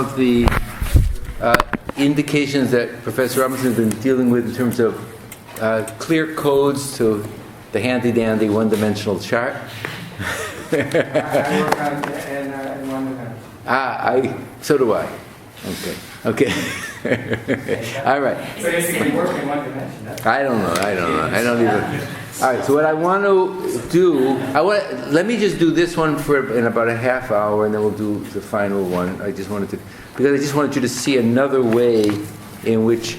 of the indications that Professor Robinson has been dealing with in terms of clear codes to the handy-dandy one-dimensional chart. I work on in one dimension. So do I. Okay. All right. So if you can work in one dimension, that's I don't know. I don't even. All right. So what I want to do, let me just do this one in about a half hour, and then we'll do the final one. Because I just wanted you to see another way in which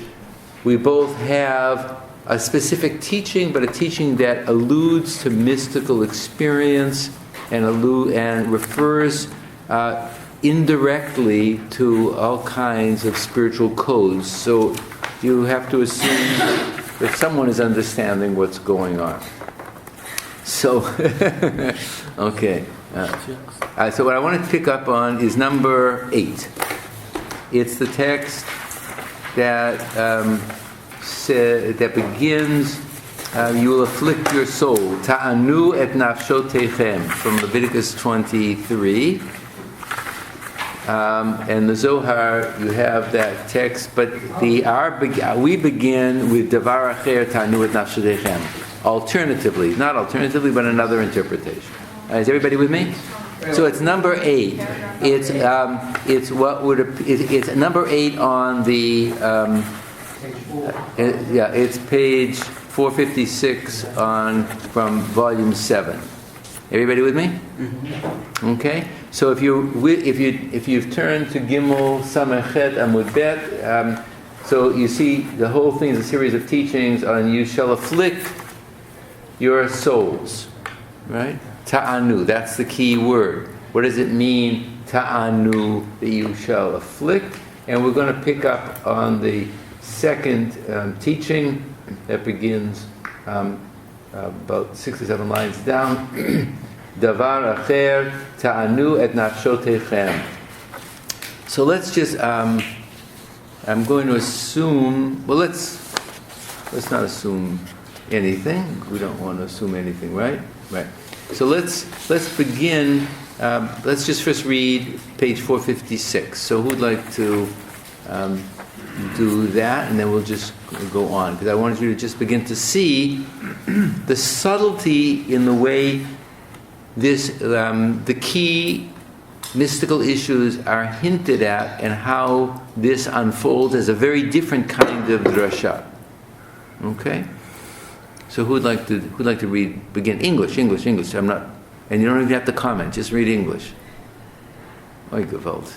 we both have a specific teaching, but a teaching that alludes to mystical experience and refers indirectly to all kinds of spiritual codes. So you have to assume that someone is understanding what's going on. So, okay. So what I want to pick up on is number 8. It's the text that that begins, you will afflict your soul. Ta'anu et nafshotechem, from Leviticus 23. And the Zohar, you have that text, but we begin with Davar Acher Ta'anu et nafshotechem. Alternatively, not alternatively, but another interpretation. Is everybody with me? So it's number 8. It's number 8 on the it's page 456 from volume 7. Everybody with me? Mm-hmm. Okay. So if you've turned to Gimel Samachet Amud Bet, so you see the whole thing is a series of teachings on you shall afflict your souls, right? Ta'anu, that's the key word. What does it mean, ta'anu, that you shall afflict? And we're going to pick up on the second teaching that begins about 6 or 7 lines down. Davar acher ta'anu et nafshotechem. So let's just, I'm going to assume, well let's not assume anything. We don't want to assume anything, right? Right. So let's begin. Let's just first read page 456. So who'd like to do that, and then we'll just go on, because I wanted you to just begin to see the subtlety in the way the key mystical issues are hinted at, and how this unfolds as a very different kind of derashot. Okay. So who'd like to read? Begin English. I'm not, and you don't even have to comment. Just read English. Oy Gewalt.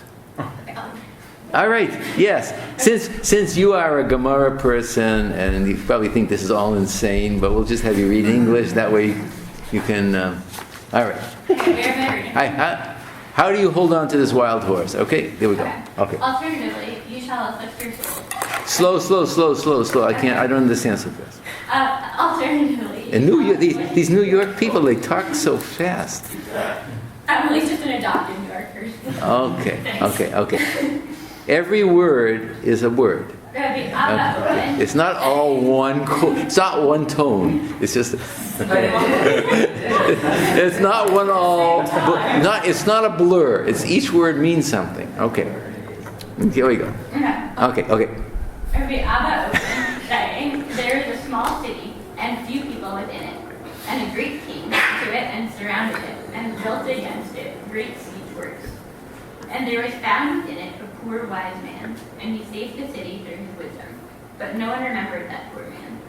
All right. Yes. Since you are a Gemara person, and you probably think this is all insane, but we'll just have you read English. That way, you can. All right. How do you hold on to this wild horse? Okay. There we go. Okay. Alternatively, you shall afflict your soul. Slow. I can't. I don't understand so fast. Alternatively. And these New York people, they talk so fast. I'm really just an adopted New Yorker. Okay. Every word is a word. Okay. It's not all one. It's not one tone. It's just. It's not one all. It's not a blur. It's each word means something. Okay. Here we go. Okay. Rabbi Abba opened, saying, "There is a small city and few people within it, and a Greek king to it and surrounded it, and built against it great siege works. And there was found within it a poor wise man, and he saved the city through his wisdom. But no one remembered that poor man."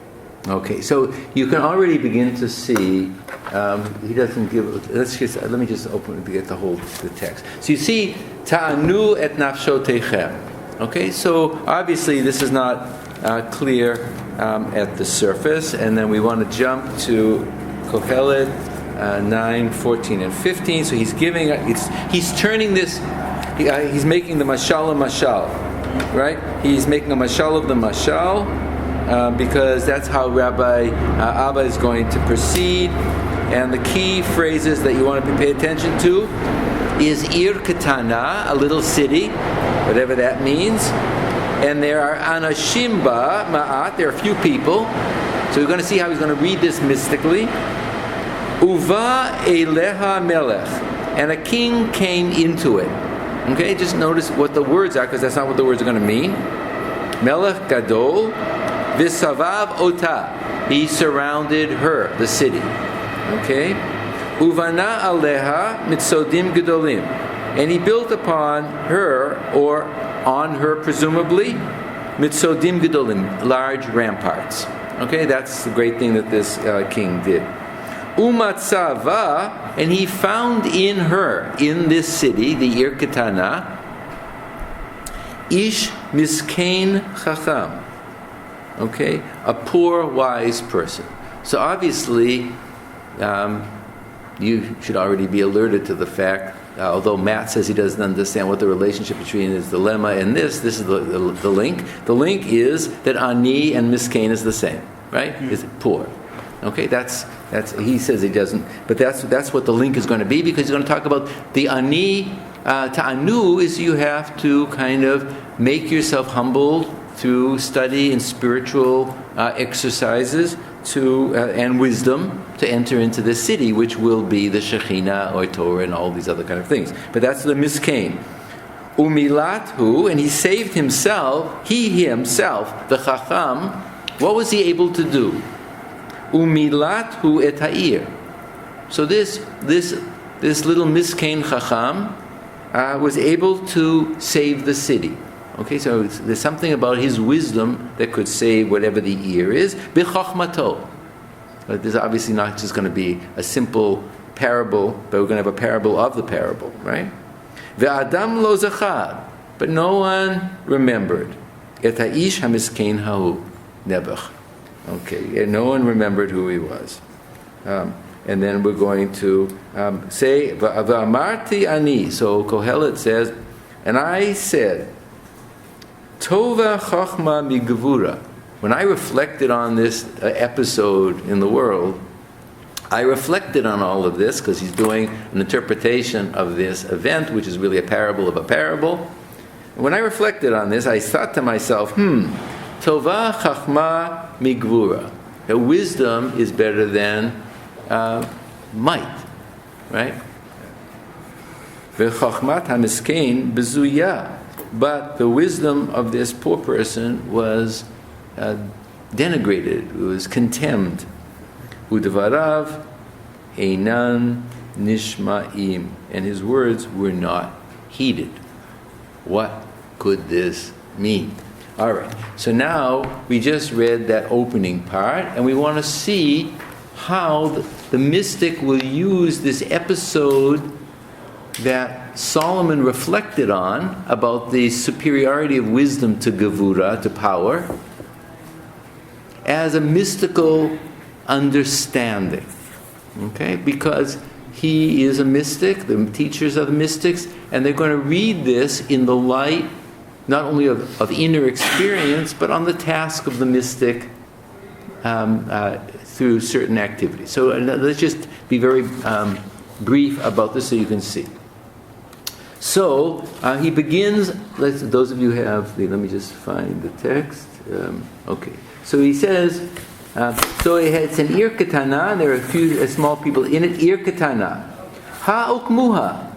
Okay, so you can already begin to see. He doesn't give. Let me just open it to get the text. So you see, ta'anu et nafshotechem. Okay, so obviously this is not clear at the surface, and then we want to jump to Qohelet 9, 14, and 15. So he's turning this. He's making the mashal a mashal, right? He's making a mashal of the mashal because that's how Rabbi Abba is going to proceed. And the key phrases that you want to pay attention to is Ir Ketana, a little city, whatever that means. And there are Anashim ba ma'at, there are few people. So we're going to see how he's going to read this mystically. Uva eleha melech, and a king came into it. Okay, just notice what the words are, because that's not what the words are going to mean. Melech Gadol V'savav Ota. He surrounded her, the city. Okay? Uvana Aleha Mitzodim Gedolim. And he built upon her, or on her presumably, Mitzodim Gedolim, large ramparts. Okay, that's the great thing that this king did. Umatzava, and he found in her, in this city, the Ir Ketana, Ish Miskain Chacham. Okay, a poor, wise person. So obviously, you should already be alerted to the fact, although Matt says he doesn't understand what the relationship between his dilemma and this is the link. The link is that ani and miskain is the same, right? Is poor. Okay, that's he says he doesn't, but that's what the link is going to be, because he's going to talk about the ani. Ta'anu is you have to kind of make yourself humble through study and spiritual exercises and wisdom to enter into the city, which will be the Shekhinah or Torah and all these other kind of things. But that's the miskain. Umilathu, and he saved himself, the Chacham. What was he able to do? Umilathu et ha'ir. So this little miskain Chacham was able to save the city. Okay, so there's something about his wisdom that could save whatever the ear is. B'chachmato. But there's obviously not just going to be a simple parable, but we're going to have a parable of the parable, right? Ve'adam lo zachar. But no one remembered. Et ha'ish hamiskein ha'u nebuch. Okay, and no one remembered who he was. And then we're going to say, V'amarti ani. So Qohelet says, and I said, Tova chachma migvura. When I reflected on this episode in the world, I reflected on all of this, because he's doing an interpretation of this event, which is really a parable of a parable. When I reflected on this, I thought to myself, Tova chachma migvura. That wisdom is better than might, right? V'chachmat hamiskein bezuya. But the wisdom of this poor person was denigrated, it was contemned. Udvarav einan nishma'im. And his words were not heeded. What could this mean? All right, so now we just read that opening part, and we want to see how the mystic will use this episode that Solomon reflected on about the superiority of wisdom to Gevura, to power, as a mystical understanding. Okay? Because he is a mystic, the teachers are the mystics, and they're going to read this in the light not only of inner experience, but on the task of the mystic through certain activities. So let's just be very brief about this so you can see. So he begins. Those of you who have. Let me just find the text. Okay. So he says. So it's an Ir Ketana, and there are a few small people in it. Ir Ketana, Ha Ukmuha.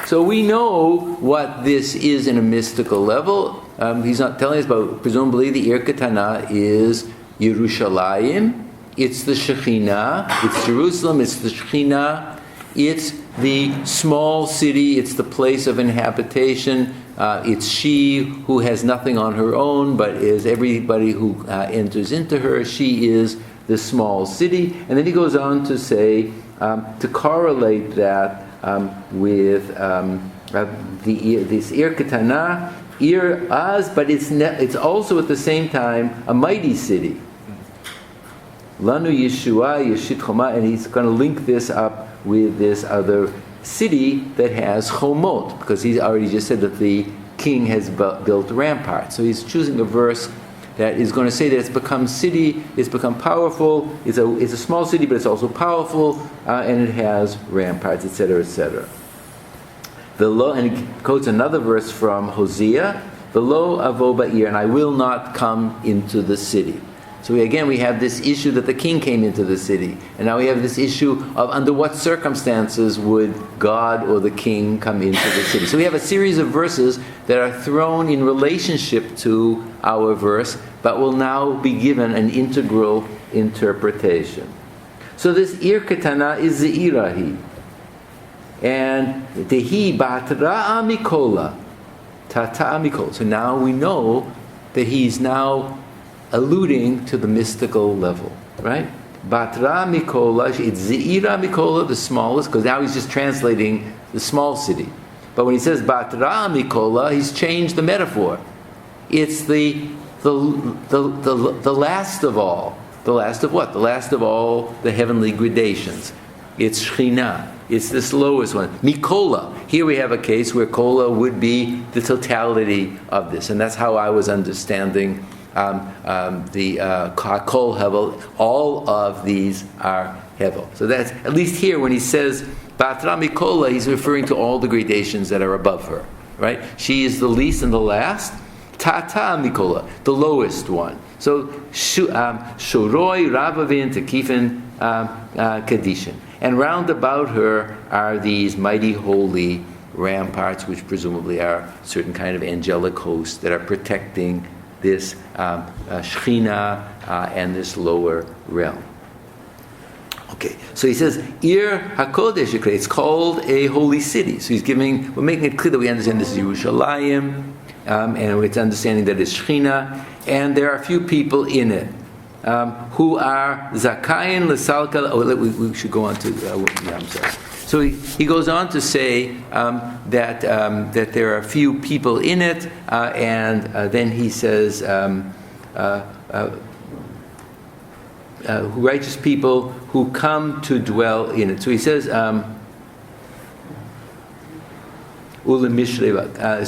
So we know what this is in a mystical level. He's not telling us about. Presumably, the Ir Ketana is Yerushalayim. It's the Shekhinah. It's Jerusalem. It's the Shekhinah. It's the small city, it's the place of inhabitation, it's she who has nothing on her own, but is everybody who enters into her. She is the small city. And then he goes on to say, to correlate that with this Ir Ketana, Ir Az, but it's also at the same time a mighty city. Lanu Yeshua, Yeshit Choma, and he's going to link this up with this other city that has chomot, because he's already just said that the king has built ramparts. So he's choosing a verse that is going to say that it's become city, it's become powerful, it's a small city, but it's also powerful, and it has ramparts, etc., etc. And he quotes another verse from Hosea, V'lo avo ba'ir, and I will not come into the city. So we have this issue that the king came into the city. And now we have this issue of under what circumstances would God or the king come into the city. So we have a series of verses that are thrown in relationship to our verse, but will now be given an integral interpretation. So this Ir Ketana is Ze'irahi. And Tehi Batra Amikola. Tata Amikola. So now we know that he's now alluding to the mystical level, right? Batra Mikola, it's Ze'ira Mikola, the smallest, because now he's just translating the small city. But when he says Batra Mikola, he's changed the metaphor. It's the last of all. The last of what? The last of all the heavenly gradations. It's Shekhinah. It's this lowest one. Mikola. Here we have a case where Kola would be the totality of this. And that's how I was understanding the Kol Hevel. All of these are Hevel. So that's, at least here when he says Batra Mikola, he's referring to all the gradations that are above her. Right? She is the least and the last. Tata Mikola, the lowest one. So Shoroi, Ravavin, Tekifin, Kadishin. And round about her are these mighty holy ramparts, which presumably are certain kind of angelic hosts that are protecting this Shekhinah and this lower realm. Okay, so he says, Ir HaKodesh, it's called a holy city. So we're making it clear that we understand this is Yerushalayim, and it's understanding that it's Shekhinah, and there are a few people in it who are Zakayin L'Salka. We should go on to, I'm sorry. So he goes on to say that there are a few people in it, and then he says, righteous people who come to dwell in it. So he says,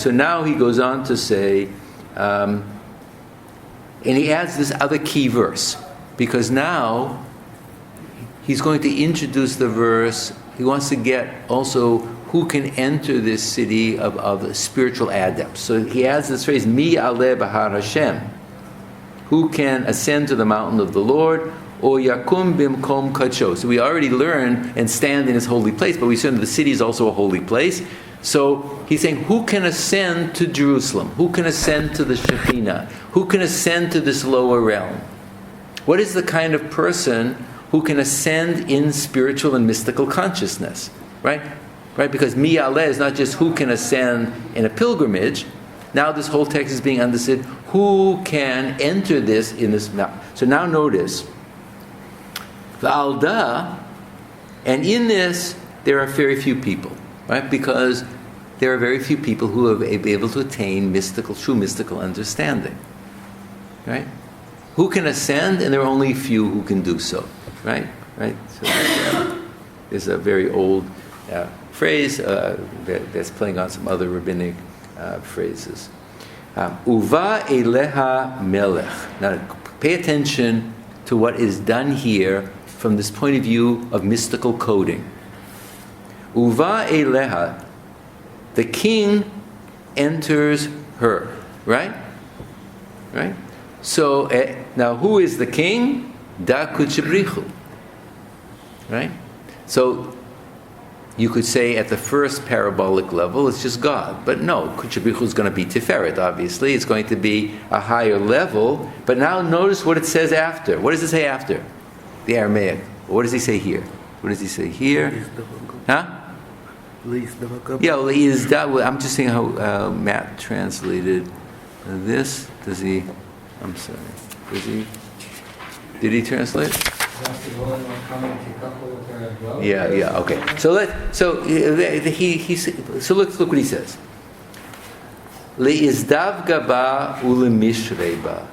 so now he goes on to say, and he adds this other key verse, because now he's going to introduce the verse. He wants to get also who can enter this city of spiritual adepts. So he adds this phrase, Mi aleh bahar Hashem, who can ascend to the mountain of the Lord, or yakum bimkom kacho. So we already learned and stand in his holy place, but we said the city is also a holy place. So he's saying, who can ascend to Jerusalem? Who can ascend to the Shekhinah? Who can ascend to this lower realm? What is the kind of person who can ascend in spiritual and mystical consciousness? Right? Because Mi Aleh is not just who can ascend in a pilgrimage. Now this whole text is being understood. Who can enter this in this? So now notice, V'alda, and in this there are very few people. Right? Because there are very few people who are able to attain true mystical understanding. Right? Who can ascend, and there are only few who can do so. Right? So there's a very old phrase that's playing on some other rabbinic phrases. Uva eleha melech. Now, pay attention to what is done here from this point of view of mystical coding. Uva eleha, the king enters her, right? So now, who is the king? Da kutshebrichu, right? So you could say at the first parabolic level it's just God, but no, kutshebrichu is going to be Tiferet. Obviously, it's going to be a higher level. But now notice what it says after. What does it say after? The Aramaic. What does he say here? What does he say here? Huh? Yeah, I'm just saying how Matt translated this. Does he? I'm sorry. Does he? Did he translate? Yeah. Okay. So look what he says. Le'izdav gaba ulemishreba.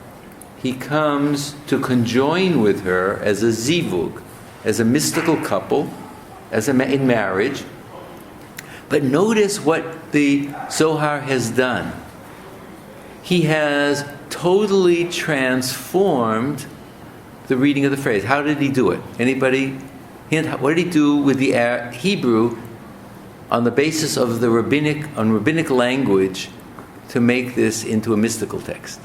He comes to conjoin with her as a zivug, as a mystical couple, in marriage. But notice what the Zohar has done. He has totally transformed the reading of the phrase. How did he do it? Anybody hint? What did he do with the Hebrew on the basis of the rabbinic language to make this into a mystical text?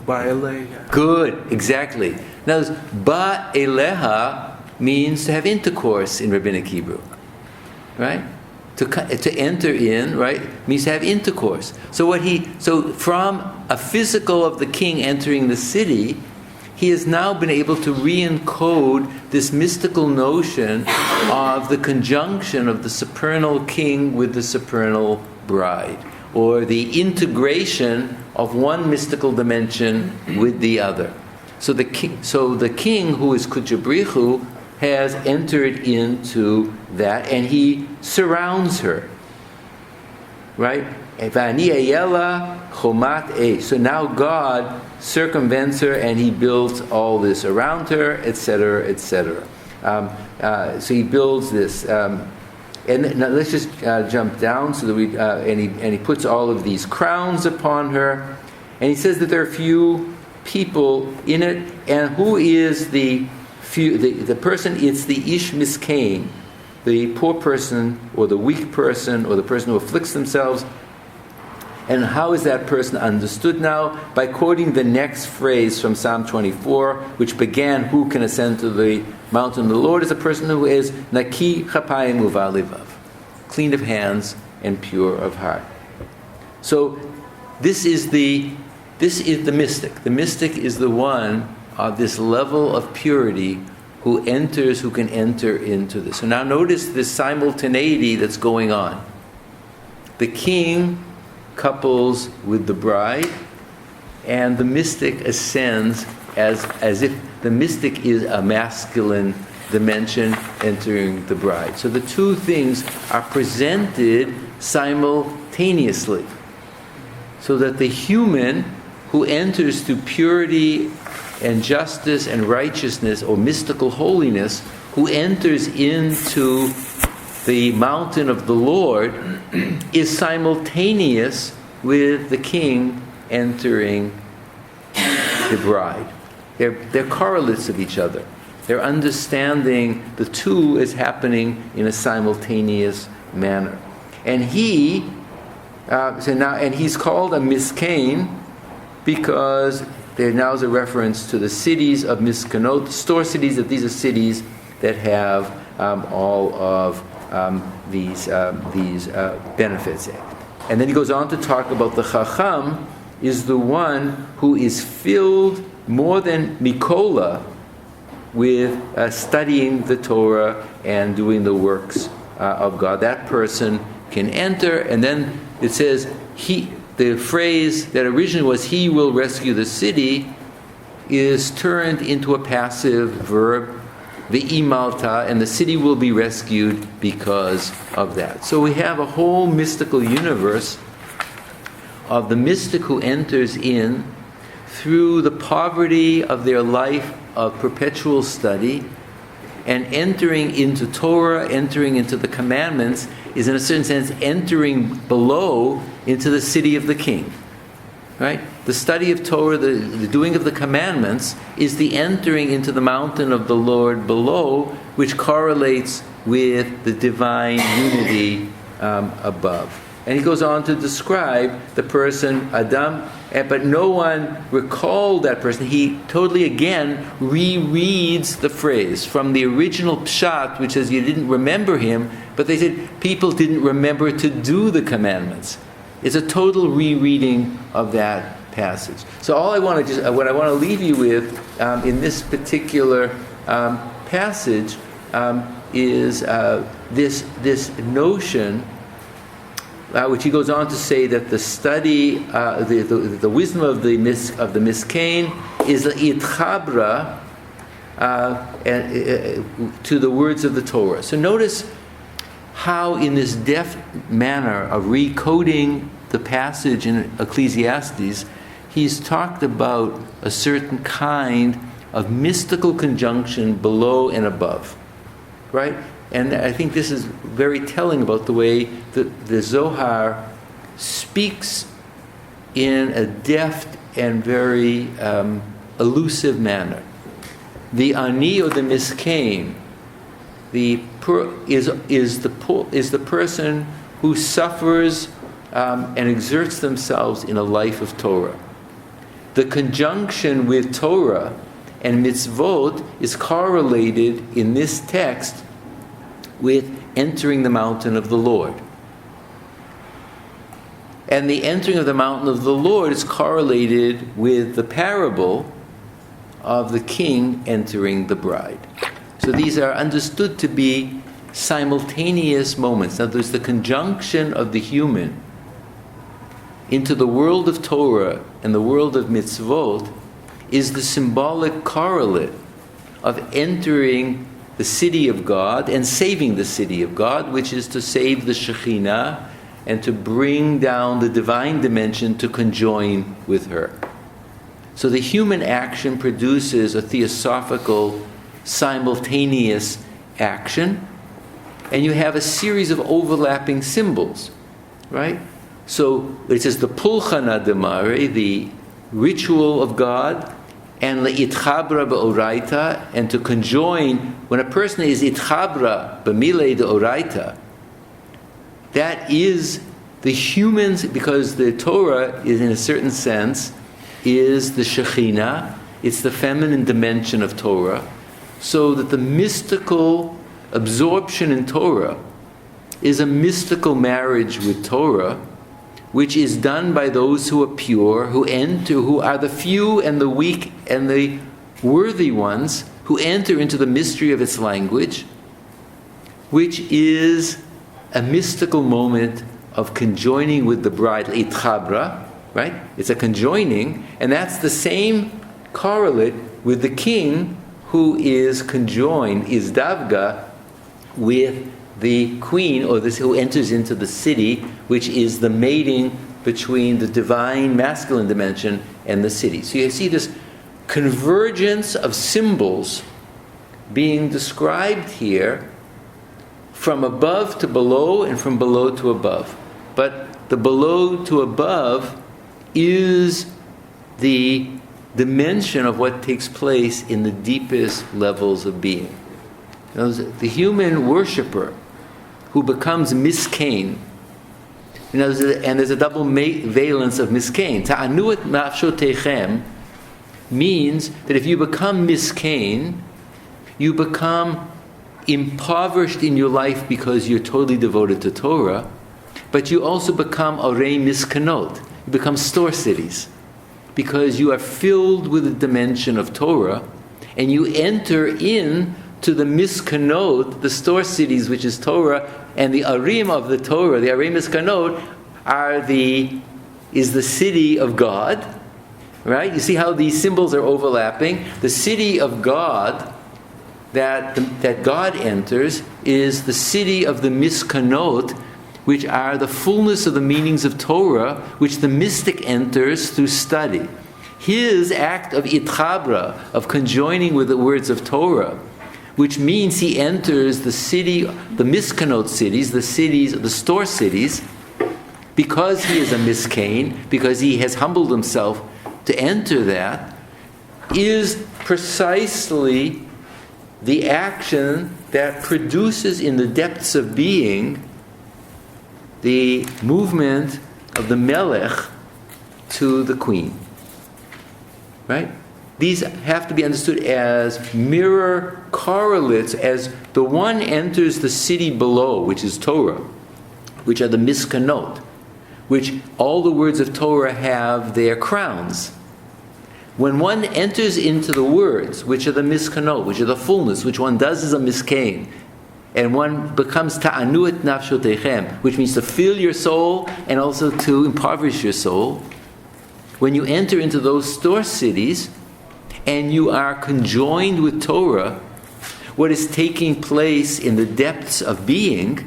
Ba'eleha. Good, exactly. Now, ba'eleha means to have intercourse in Rabbinic Hebrew, right? To enter in, right, means to have intercourse. So from a physical of the king entering the city, he has now been able to re-encode this mystical notion of the conjunction of the supernal king with the supernal bride, or the integration of one mystical dimension with the other. So the king who is Kuchabrichu has entered into that, and he surrounds her. Right? So now God circumvents her, and he builds all this around her, etc., etc. So he builds this. And now let's just jump down so that we. And he puts all of these crowns upon her, and he says that there are few people in it. And who is the person? It's the ish miskain, the poor person, or the weak person, or the person who afflicts themselves. And how is that person understood now? By quoting the next phrase from Psalm 24, which began, "Who can ascend to the mountain of the Lord?" is a person who is naki chapayim uvalivav, clean of hands and pure of heart. So this is the mystic. The mystic is the one of this level of purity who can enter into this. So now notice this simultaneity that's going on. The king couples with the bride, and the mystic ascends as if the mystic is a masculine dimension entering the bride. So the two things are presented simultaneously, so that the human who enters to purity and justice and righteousness, or mystical holiness, who enters into the mountain of the Lord, is simultaneous with the king entering the bride. They're correlates of each other. They're understanding the two is happening in a simultaneous manner. And he's called a miskain because there now is a reference to the cities of Miskanot, store cities. That these are cities that have all of these benefits. And then he goes on to talk about the Chacham is the one who is filled more than Mikola with studying the Torah and doing the works of God. That person can enter, and then it says the phrase that originally was "he will rescue the city" is turned into a passive verb, Ve'imalta, and the city will be rescued because of that. So we have a whole mystical universe of the mystic who enters in through the poverty of their life of perpetual study, and entering into Torah, entering into the commandments, is in a certain sense entering below into the city of the king. Right? The study of Torah, the doing of the commandments, is the entering into the mountain of the Lord below, which correlates with the divine unity above. And he goes on to describe the person, Adam, but no one recalled that person. He totally, again, rereads the phrase from the original pshat, which says you didn't remember him, but they said people didn't remember to do the commandments. It's a total rereading of that passage. So what I want to leave you with in this particular passage is this notion, which he goes on to say that the study, the wisdom of the miskain is itchabra to the words of the Torah. So notice how in this deft manner of recoding the passage in Ecclesiastes, he's talked about a certain kind of mystical conjunction below and above, right? And I think this is very telling about the way the Zohar speaks in a deft and very elusive manner. The ani, or the miskain, is the person who suffers and exerts themselves in a life of Torah. the conjunction with Torah and mitzvot is correlated in this text with entering the mountain of the Lord. And the entering of the mountain of the Lord is correlated with the parable of the king entering the bride. So these are understood to be simultaneous moments. Now there's the conjunction of the human into the world of Torah and the world of mitzvot is the symbolic correlate of entering the city of God and saving the city of God, which is to save the Shekhinah and to bring down the divine dimension to conjoin with her. So the human action produces a theosophical, simultaneous action, and you have a series of overlapping symbols, right? So it says the pulchana demare, the ritual of God, and le'itchabra be'oraita, and to conjoin. When a person is itchabra b'milei de'oraita, that is the humans, because the Torah is, in a certain sense, is the Shekhinah. It's the feminine dimension of Torah. So that the mystical absorption in Torah is a mystical marriage with Torah, which is done by those who are pure, who enter, who are the few and the weak and the worthy ones, who enter into the mystery of its language, which is a mystical moment of conjoining with the bride, itchabra, right? It's a conjoining, and that's the same correlate with the king who is conjoined, is davga, with the queen, or this who enters into the city, which is the mating between the divine masculine dimension and the city. So you see this convergence of symbols being described here from above to below and from below to above. But the below to above is the dimension of what takes place in the deepest levels of being. The human worshipper who becomes miskain, and there's a double valence of miskain. Ta'anuat nafshotechem means that if you become miskain, you become impoverished in your life because you're totally devoted to Torah, but you also become arei miskanot. You become store cities because you are filled with the dimension of Torah, and you enter in to the miskanot, the store cities, which is Torah, and the arim of the Torah, the arei miskanot, is the city of God, right? You see how these symbols are overlapping. The city of God that God enters is the city of the miskanot, which are the fullness of the meanings of Torah, which the mystic enters through study. His act of itchabra, of conjoining with the words of Torah, which means he enters the city, the miskanot cities, the store cities, because he is a miskain, because he has humbled himself to enter that, is precisely the action that produces in the depths of being the movement of the melech to the queen. Right? These have to be understood as mirror correlates, as the one enters the city below, which is Torah, which are the miskanot, which all the words of Torah have their crowns. When one enters into the words, which are the miskanot, which are the fullness, which one does as a miskain, and one becomes ta'anuat nafshotechem, which means to fill your soul and also to impoverish your soul. When you enter into those store cities and you are conjoined with Torah, what is taking place in the depths of being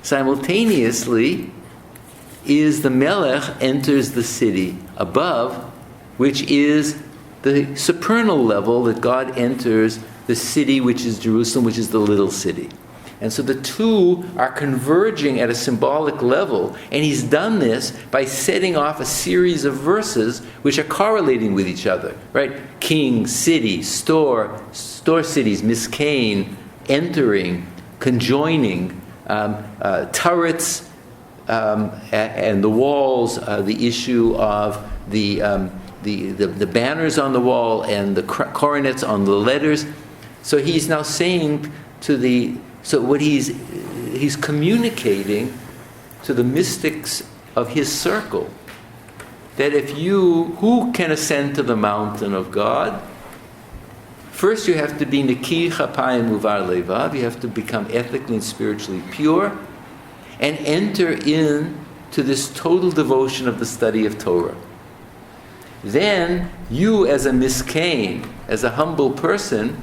simultaneously is the Melech enters the city above, which is the supernal level that God enters the city, which is Jerusalem, which is the little city. And so the two are converging at a symbolic level, and he's done this by setting off a series of verses which are correlating with each other, right? King, city, store cities, miskain, entering, conjoining, turrets, and the walls, the issue of the the banners on the wall and the coronets on the letters. So he's now saying he's communicating to the mystics of his circle that who can ascend to the mountain of God? First, you have to be Neki Chapayim Uvar Levav. You have to become ethically and spiritually pure and enter into this total devotion of the study of Torah. Then, you as a miskain, as a humble person,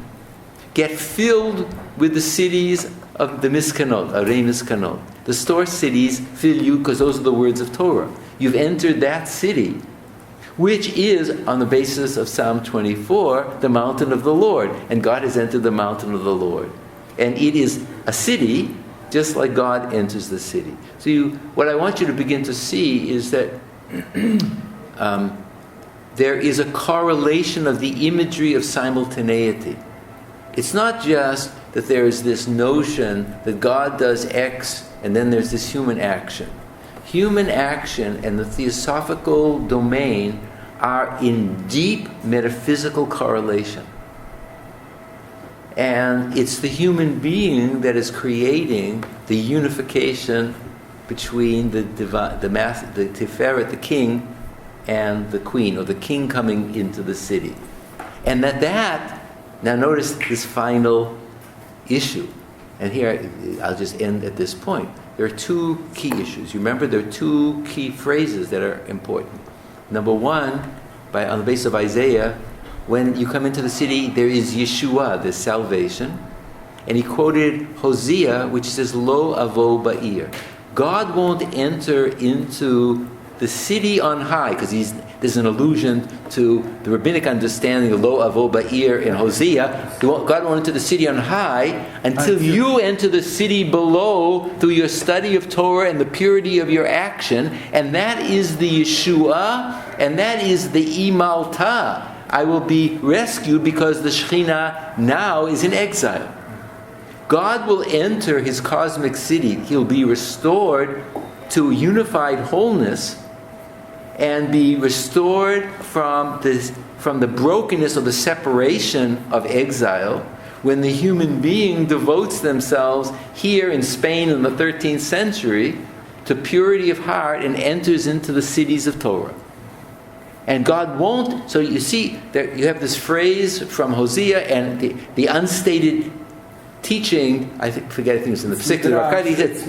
get filled with the cities of the miskanot, Arei Miskanot. The store cities fill you because those are the words of Torah. You've entered that city, which is, on the basis of Psalm 24, the mountain of the Lord. And God has entered the mountain of the Lord. And it is a city, just like God enters the city. So what I want you to begin to see is that there is a correlation of the imagery of simultaneity. It's not just that there is this notion that God does X and then there's this human action. Human action and the theosophical domain are in deep metaphysical correlation. And it's the human being that is creating the unification between the Tiferet, the king, and the queen, or the king coming into the city. And now notice this final issue. And here, I'll just end at this point. There are two key issues. You remember there are two key phrases that are important. Number one, on the basis of Isaiah, when you come into the city, there is Yeshua, there's salvation. And he quoted Hosea, which says, Lo avo ba'ir. God won't enter into the city on high, because there's an allusion to the rabbinic understanding of Lo avo ba'ir in Hosea. God won't enter the city on high until you enter the city below through your study of Torah and the purity of your action. And that is the Yeshua, and that is the Imalta. I will be rescued because the Shekhinah now is in exile. God will enter his cosmic city. He'll be restored to unified wholeness and be restored from the brokenness or the separation of exile when the human being devotes themselves here in Spain in the 13th century to purity of heart and enters into the cities of Torah. And God won't. So you see, you have this phrase from Hosea and the unstated teaching. I think it's in the Pesach Rav. He says,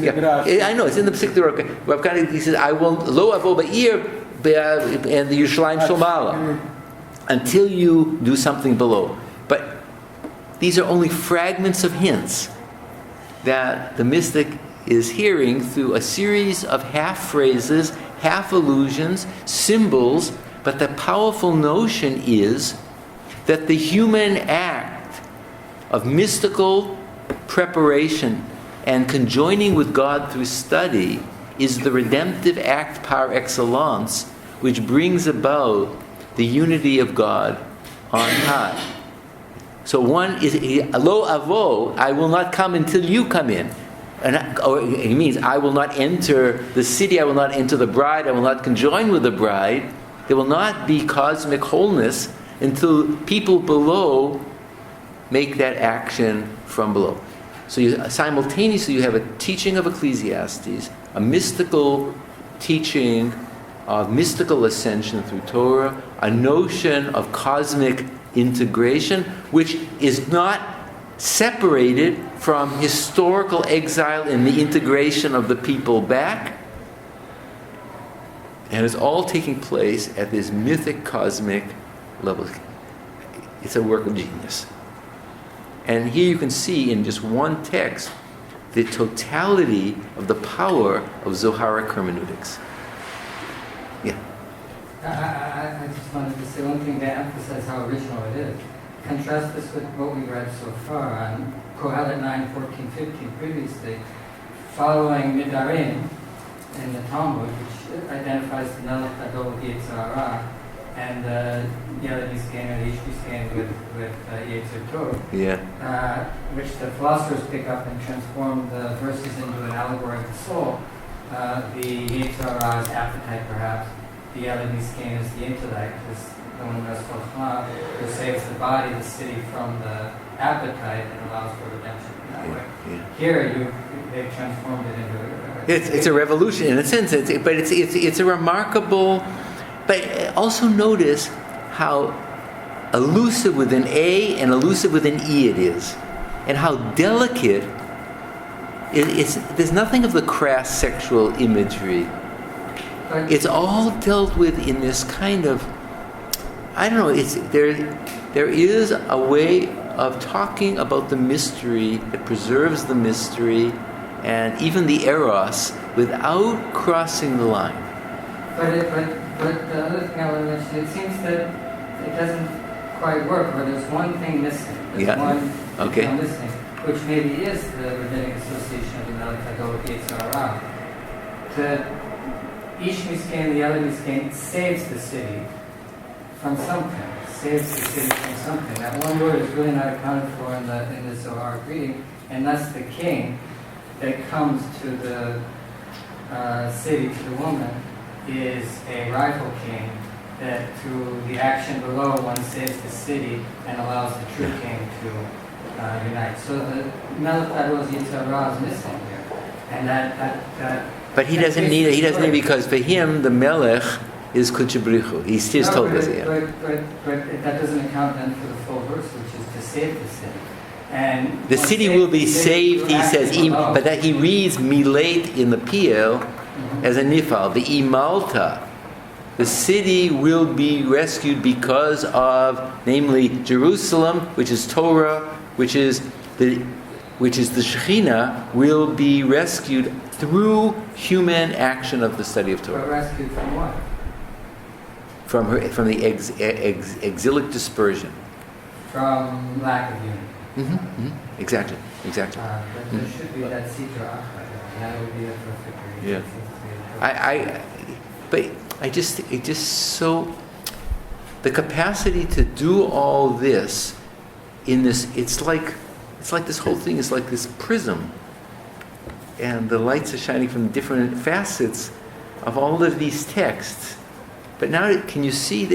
I know it's in the Pesach Rav. He says, "I will lo avo ba'ir and the Yerushalayim Shomala until you do something below." But these are only fragments of hints that the mystic is hearing through a series of half phrases, half allusions, symbols. But the powerful notion is that the human act of mystical preparation and conjoining with God through study is the redemptive act par excellence, which brings about the unity of God on high. So one is, Lo avo, I will not come until you come in. Or it means, I will not enter the city, I will not enter the bride, I will not conjoin with the bride. There will not be cosmic wholeness until people below make that action from below. So simultaneously you have a teaching of Ecclesiastes, a mystical teaching of mystical ascension through Torah, a notion of cosmic integration, which is not separated from historical exile and the integration of the people back. And it's all taking place at this mythic cosmic level. It's a work of genius. And here you can see in just one text the totality of the power of Zoharic hermeneutics. Yeah. I just wanted to say one thing to emphasize how original it is. Contrast this with what we read so far on Qohelet 9, 14, 15 previously, following Midarim in the Talmud, which identifies the Melech Gadol with Yetzer Hara, and the Yiskein and the Ishbiskein with Yetzer Tov, which the philosophers pick up and transform the verses into an allegory of the soul, the Yetzer Hara's appetite perhaps, the Elamese king is the intellect, is the one that's called Chama, who saves the body, the city, from the appetite and allows for redemption in that way. Here, they've transformed it into It's a revolution in a sense, but it's a remarkable. But also notice how elusive with an A and elusive with an E it is, and how delicate. There's nothing of the crass sexual imagery. It's all dealt with in this kind of, I don't know. There is a way of talking about the mystery that preserves the mystery, and even the eros, without crossing the line. But the other thing I want to mention, it seems that it doesn't quite work, or there's one thing missing. There's one detail missing, which maybe is the rabbinic association of the Elisha Gallico Yitzhara. The Ish Miskin, the Ela Miskin, saves the city from something. Saves the city from something. That one word is really not accounted for in the Zohar reading, and that's the king that comes to the city, to the woman, is a rival king that through the action below one saves the city and allows the true king to unite. So the Melech Adoz Yitzhara is missing here. And that but he doesn't need it. He doesn't need it because for him the Melech is Kutchabrichu. He's just told us. But that doesn't account then for the full verse, which is to save the city. And the city will be saved, he says, but that he reads milate in the PL as a nifal, the imalta. The city will be rescued because of, namely, Jerusalem, which is Torah, which is the Shekhinah, will be rescued through human action of the study of Torah. But rescued from what? From the exilic dispersion. From lack of unity. Exactly. But there should be that Sitra Achad, and that would be a perfect reason. It just so, the capacity to do all this in this, it's like this whole thing is like this prism, and the lights are shining from different facets of all of these texts. But now, can you see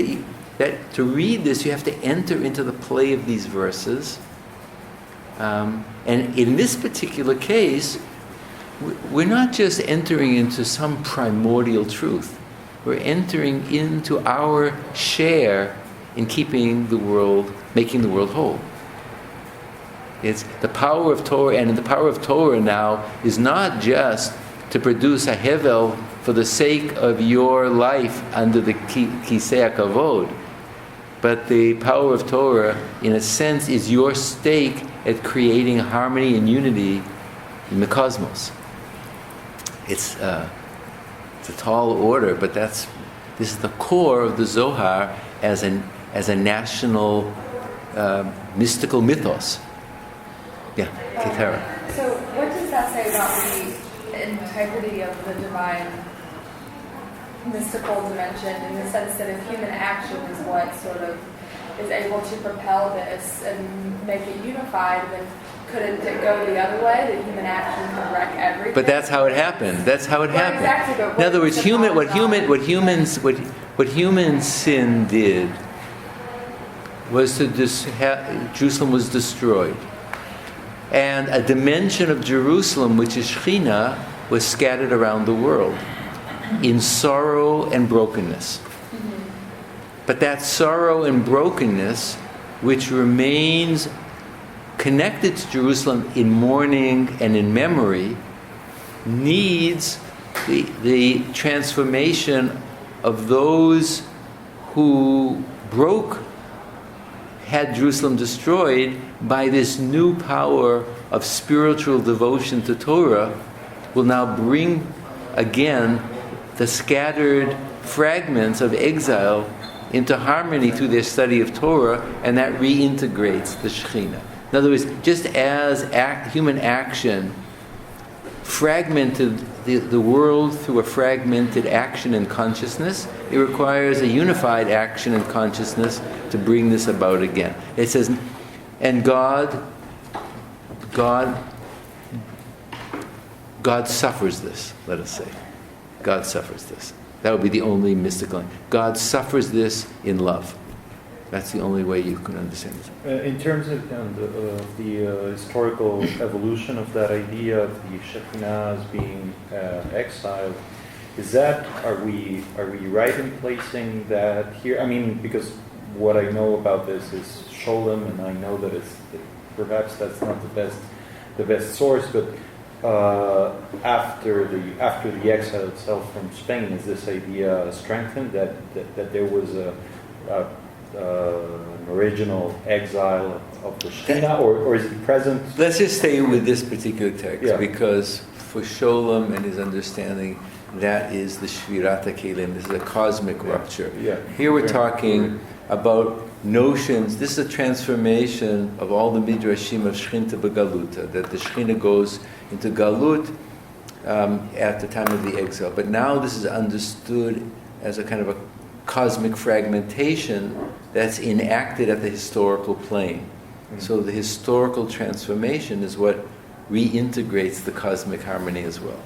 that to read this, you have to enter into the play of these verses. And in this particular case, we're not just entering into some primordial truth. We're entering into our share in keeping the world, making the world whole. It's the power of Torah, and the power of Torah now is not just to produce a hevel for the sake of your life under the kisei hakavod, but the power of Torah, in a sense, is your stake at creating harmony and unity in the cosmos. It's a tall order, but this is the core of the Zohar as a national mystical mythos. Yeah, Ketara. So what does that say about the integrity of the divine mystical dimension, in the sense that if human action is what sort of is able to propel this and make it unified, then couldn't it go the other way, that human action can wreck everything? But that's how it happened. Exactly, but in other words, what human sin did was Jerusalem was destroyed, and a dimension of Jerusalem, which is Shekhinah, was scattered around the world in sorrow and brokenness. But that sorrow and brokenness, which remains connected to Jerusalem in mourning and in memory, needs the transformation of those who had Jerusalem destroyed by this new power of spiritual devotion to Torah, will now bring again the scattered fragments of exile into harmony through their study of Torah, and that reintegrates the Shekhinah. In other words, just as human action fragmented the world through a fragmented action and consciousness, it requires a unified action and consciousness to bring this about again. It says, and God suffers this, let us say. God suffers this. That would be the only mystical. God suffers this in love. That's the only way you can understand it. In terms of the historical evolution of that idea of the Shekhinah as being exiled, are we right in placing that here? I mean, because what I know about this is Sholem, and I know that perhaps that's not the best source, but after the exile itself from Spain, is this idea strengthened that there was an original exile of the Shekhinah, or is it present? Let's just stay with this particular text, Yeah. because for Sholem and his understanding, that is the Shvirat HaKelim. This is a cosmic rupture. Yeah. Here we're talking about notions. This is a transformation of all the midrashim of Shechinta B'Galuta, that the Shekhinah goes into Galut at the time of the exile. But now this is understood as a kind of a cosmic fragmentation that's enacted at the historical plane. So the historical transformation is what reintegrates the cosmic harmony as well.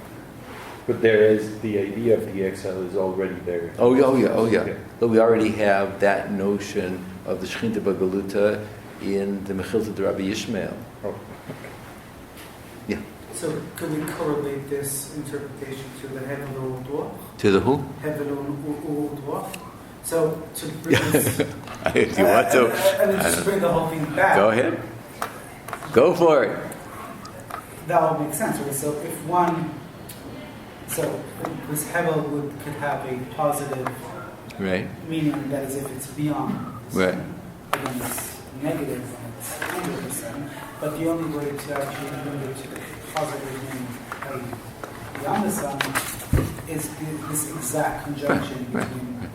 But there is the idea of the exile is already there. Oh yeah. But we already have that notion of the Shechinta B'Galuta in the Mechilta de Rabbi Yishmael. Oh. Yeah. So could we correlate this interpretation to the Hevel U'U'Duach? To the who? Hevel U'U'Duach. So to bring this, If you want to. and just bring the whole thing back. Go ahead. Go for it. That would make sense, right? So if this Hevel could have a positive Right. meaning, that is if it's beyond. Right. Again, it's negative when it's 100%, but the only way to actually bring it to the positive meaning beyond the sun is this exact conjunction between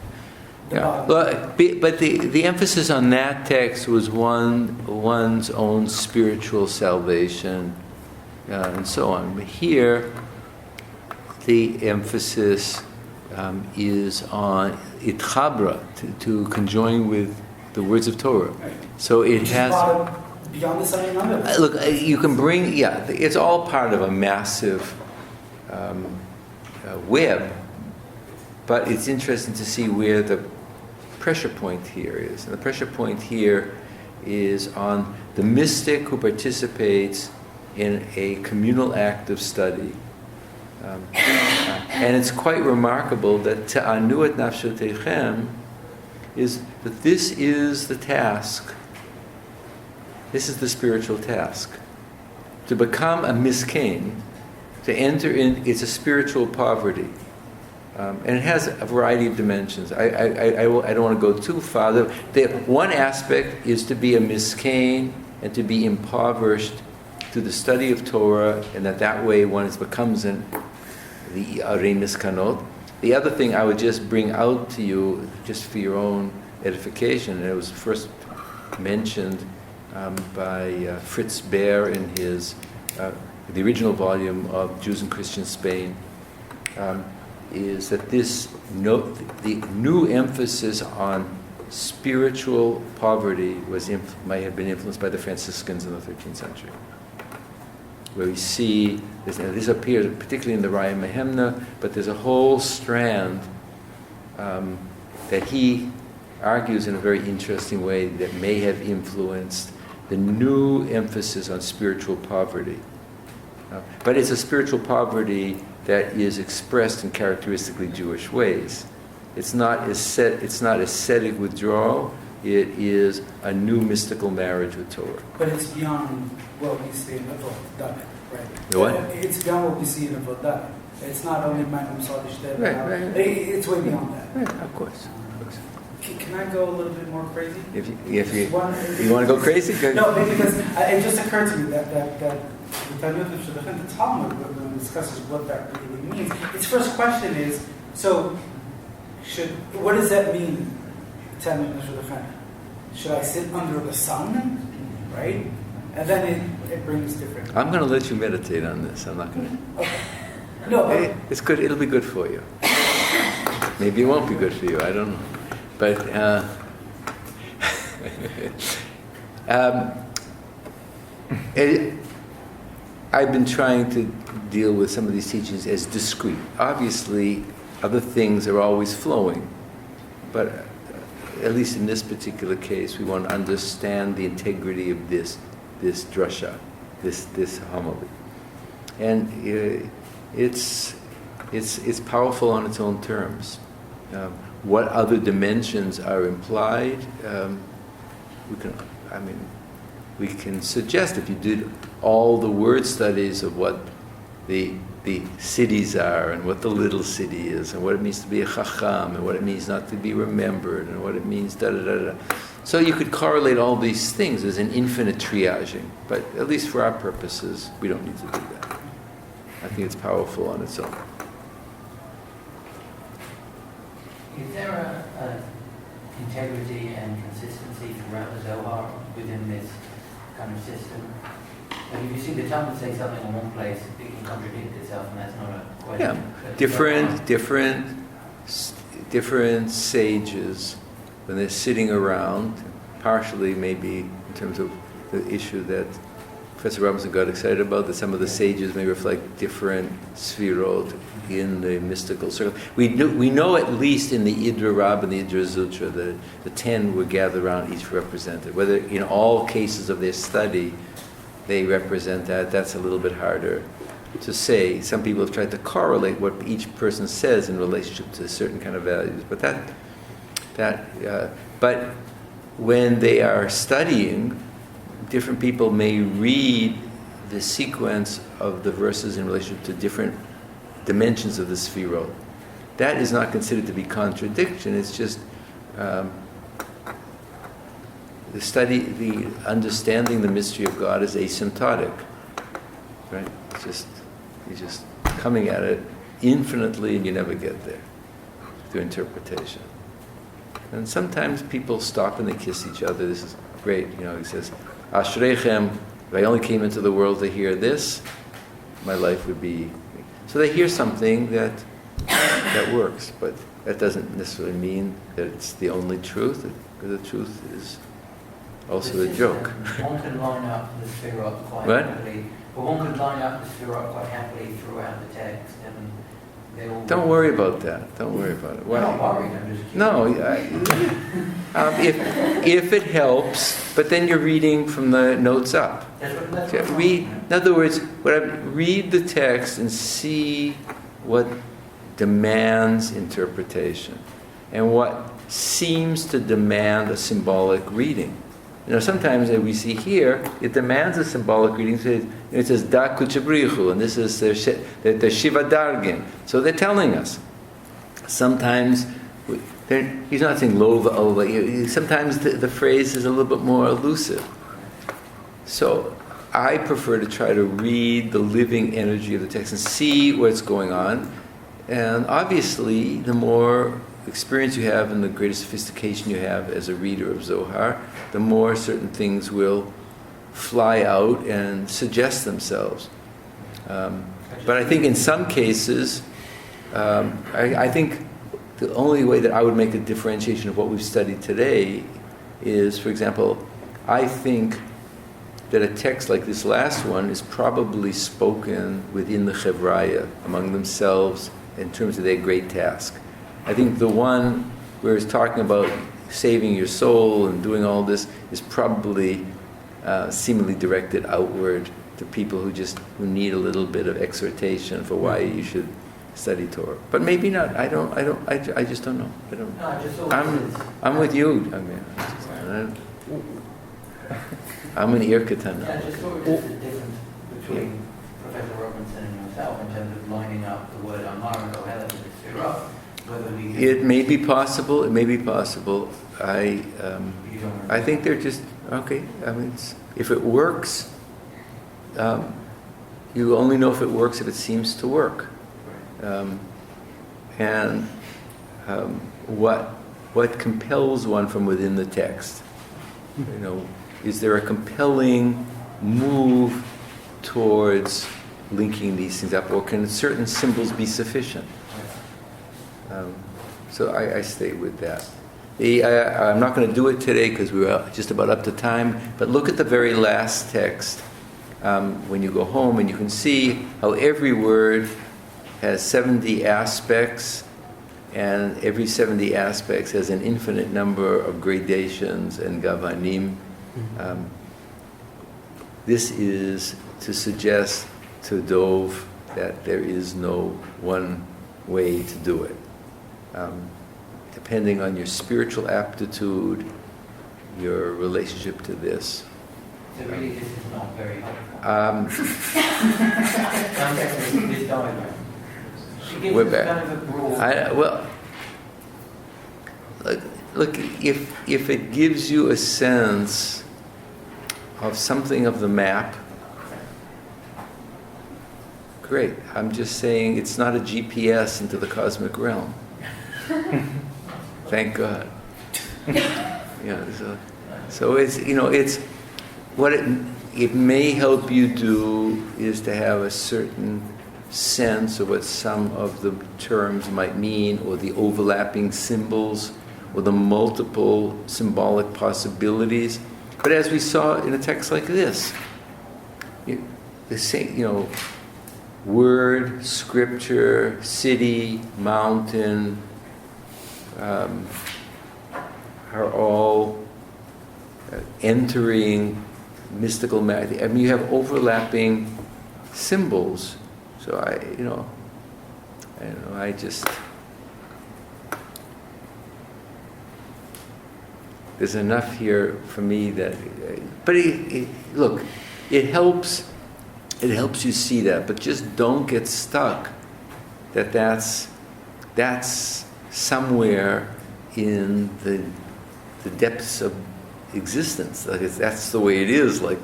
the Yeah. bottom. But the emphasis on that text was one's own spiritual salvation and so on. But here, the emphasis is on itchabra, to conjoin with the words of Torah. Right. So it Which is has. beyond the sun and under the sun. Look, you can bring. Yeah, it's all part of a massive web. But it's interesting to see where the pressure point here is. And the pressure point here is on the mystic who participates in a communal act of study. And it's quite remarkable that Ta'anu et nafshotechem is that this is the task. This is the spiritual task. To become a miskin, to enter in, it's a spiritual poverty. And it has a variety of dimensions. I don't want to go too far. One aspect is to be a miskin and to be impoverished through the study of Torah, and that way one becomes the Arei Miskanot. The other thing I would just bring out to you, just for your own edification, and it was first mentioned by Fritz Baer in his the original volume of Jews and Christian Spain, is that the new emphasis on spiritual poverty might have been influenced by the Franciscans in the 13th century, where we see this, and this appears particularly in the Raya Mehemna, but there's a whole strand that he argues in a very interesting way that may have influenced the new emphasis on spiritual poverty. But it's a spiritual poverty that is expressed in characteristically Jewish ways. It's not ascetic withdrawal. It is a new mystical marriage with Torah. But it's beyond what we see in Avot Dalet, right? The what? It's beyond what we see in Avot Dalet. It's not only Magnum Sadish Dev. Right. It's way beyond that. Right, of course. Can I go a little bit more crazy? If you want to go crazy, go. No, because it just occurred to me that the Talmud of Shadchan, the Talmud, when it discusses what that really means, its first question is, so what does that mean, Talmud of Shadchan? Should I sit under the sun, right? And then it brings different. I'm going to let you meditate on this. I'm not going to. Okay. No, but It's good. It'll be good for you. Maybe it won't be good for you. I don't know. But I've been trying to deal with some of these teachings as discrete. Obviously, other things are always flowing. But at least in this particular case, we want to understand the integrity of this drasha, this homily. And it's powerful on its own terms. What other dimensions are implied? We can suggest, if you did all the word studies of what the cities are, and what the little city is, and what it means to be a chacham, and what it means not to be remembered, and what it means da-da-da-da. So you could correlate all these things as an infinite triaging, but at least for our purposes, we don't need to do that. I think it's powerful on its own. Is there a integrity and consistency throughout the Zohar within this kind of system? Like if you see the Talmud say something in one place, it can contradict itself, and that's not a question. Yeah, different sages, when they're sitting around, partially maybe in terms of the issue that Professor Robinson got excited about, that some of the sages may reflect different sfirot in the mystical circle. We know at least in the Idra Rab and the Idra Zutra that the 10 were gathered around, each represented. Whether in all cases of their study they represent that, that's a little bit harder to say. Some people have tried to correlate what each person says in relationship to certain kind of values, but when they are studying, different people may read the sequence of the verses in relation to different dimensions of the sphirot. That is not considered to be contradiction. It's just the understanding the mystery of God is asymptotic, right? You're just coming at it infinitely, and you never get there through interpretation. And sometimes people stop and they kiss each other. This is great, he says, Ashreichem, if I only came into the world to hear this, my life would be... So they hear something that works, but that doesn't necessarily mean that it's the only truth, because the truth is also a joke. One can line up the Sphirot quite happily, but one could line up the Sphirot quite happily throughout the text, and they all... Don't worry about that. Don't worry about it. I'm not worried, I'm just curious. No, if it helps, but then you're reading from the notes up. That's what In other words, read the text and see what demands interpretation and what seems to demand a symbolic reading. Sometimes we see here, it demands a symbolic reading. It says, Da Kuchabrichu, and this is the Shiva Dargin. So they're telling us. Sometimes, he's not saying Lova Ova. Sometimes the phrase is a little bit more elusive. So I prefer to try to read the living energy of the text and see what's going on. And obviously, the more experience you have and the greater sophistication you have as a reader of Zohar, the more certain things will fly out and suggest themselves. But I think in some cases, I think the only way that I would make a differentiation of what we've studied today is, for example, I think that a text like this last one is probably spoken within the Chevraya, among themselves, in terms of their great task. I think the one where it's talking about saving your soul and doing all this is probably seemingly directed outward to people who need a little bit of exhortation for why you should study Torah. But maybe not. I just don't know. I don't. No, I just thought I'm with you. I'm an ear katana. I just thought it was the difference between Professor Robinson and yourself in terms of lining up the word Amar and Qohelet with the Sphirot. It may be possible. It may be possible. I think they're just okay. If it works, you only know if it works if it seems to work. And what compels one from within the text? Is there a compelling move towards linking these things up, or can certain symbols be sufficient? So I stay with that. I'm not going to do it today because we're just about up to time, but look at the very last text when you go home, and you can see how every word has 70 aspects and every 70 aspects has an infinite number of gradations and gavanim. This is to suggest to Dov that there is no one way to do it. Depending on your spiritual aptitude, your relationship to this. So really this is not very helpful. This diagram. It gives We're us back. kind of a broad... Well, look, if it gives you a sense of something of the map, great. I'm just saying it's not a GPS into the cosmic realm. Thank God. So it's, it's what it may help you do is to have a certain sense of what some of the terms might mean, or the overlapping symbols, or the multiple symbolic possibilities. But as we saw in a text like this, the same, word, scripture, city, mountain, are all entering mystical matter. I mean, you have overlapping symbols. So there's enough here for me that, but look, it helps you see that, but just don't get stuck that's somewhere in the depths of existence. Like that's the way it is. Like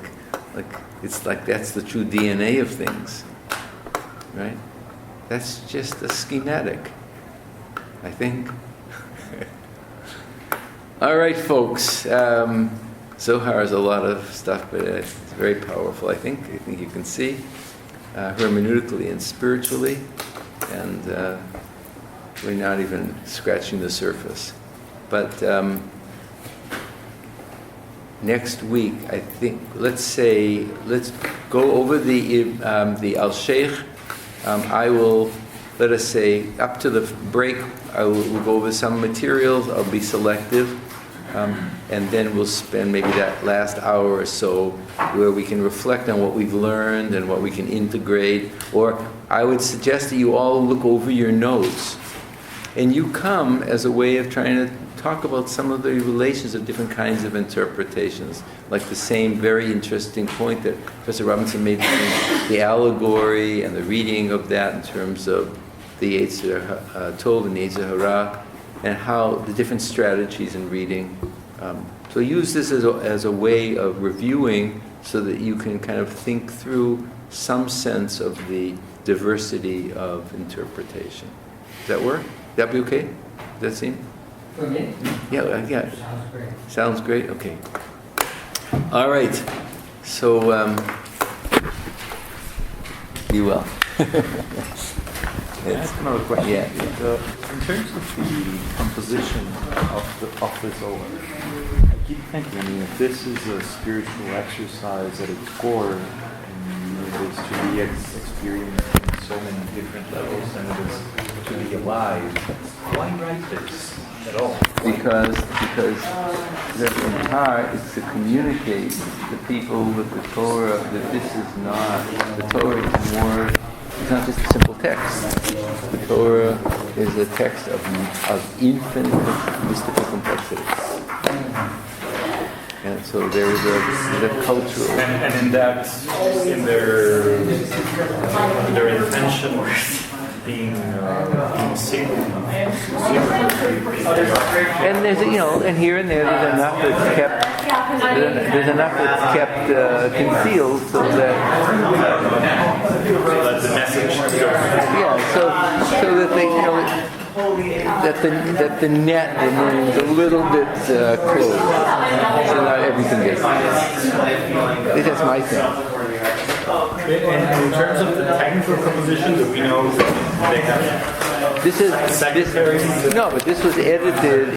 it's like that's the true DNA of things, right? That's just a schematic, I think. All right, folks. Zohar is a lot of stuff, but it's very powerful. I think you can see hermeneutically and spiritually, and we're not even scratching the surface. But next week, I think, let's go over the Al Sheikh. I will, let us say, up to the break, we'll go over some materials. I'll be selective. And then we'll spend maybe that last hour or so where we can reflect on what we've learned and what we can integrate. Or I would suggest that you all look over your notes. And you come as a way of trying to talk about some of the relations of different kinds of interpretations. Like the same very interesting point that Professor Robinson made between the allegory and the reading of that in terms of the Yetzer Tov and the Yetzer Hara, and how the different strategies in reading. So use this as a way of reviewing so that you can kind of think through some sense of the diversity of interpretation. Does that work? That be okay? Does that seem? For me? Yeah. Sounds great. Sounds great? Okay. All right. So, be well. Can I ask another question? Yeah. In terms of the composition of the Zohar, I keep thinking, if this is a spiritual exercise at its core, and it is to be experienced in so many different levels, and it is to be alive, why write this at all? Because the entire is to communicate to people with the Torah that this is not, the Torah is more. It's not just a simple text. The Torah is a text of infinite mystical complexity. And so there is a cultural... And in that, in their intention being single. And there's, and here and there, there's enough that's kept. There's enough that's kept concealed, so that the message. so that that the net remains a little bit closed, so not everything gets. That's my thing. And in terms of the technical composition, do we know they have This was edited